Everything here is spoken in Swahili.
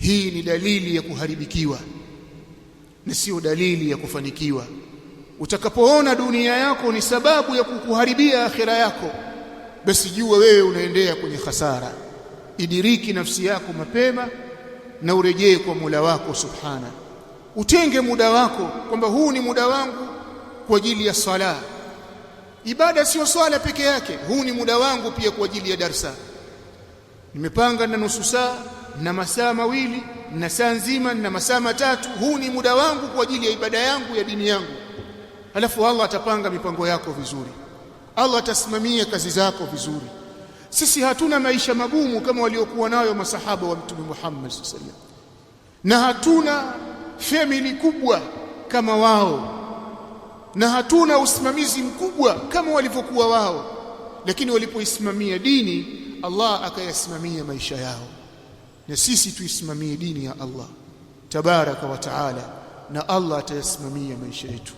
hii ni dalili ya kuharibikiwa na sio dalili ya kufanikiwa. Utakapoona dunia yako ni sababu ya kukuharibia akhira yako, basi jua wewe unaendea kwenye hasara. Idiriki nafsi yako mapema na urejee kwa Mola wako subhana. Utenge muda wako kwamba huu ni muda wangu kwa ajili ya sala. Ibada sio swala peke yake, huu ni muda wangu pia kwa ajili ya darsa. Nimepanga na nusu saa na masaa mawili na saa nzima na masaa matatu, huu ni muda wangu kwa ajili ya ibada yangu ya dini yangu. Alafu Allah atapanga mipango yako vizuri, Allah atasimamia kazi zako vizuri. Sisi hatuna maisha magumu kama waliokuwa nayo masahaba wa Mtume Muhammad sallallahu alaihi wasallam, na hatuna family kubwa kama wao, na hatuna usimamizi mkubwa kama walivyokuwa wao, lakini walipoisimamia dini Allah akayasimamia maisha yao. Na sisi tuisimamie dini ya Allah tabaraka wa taala, na Allah atayasimamia maisha yetu.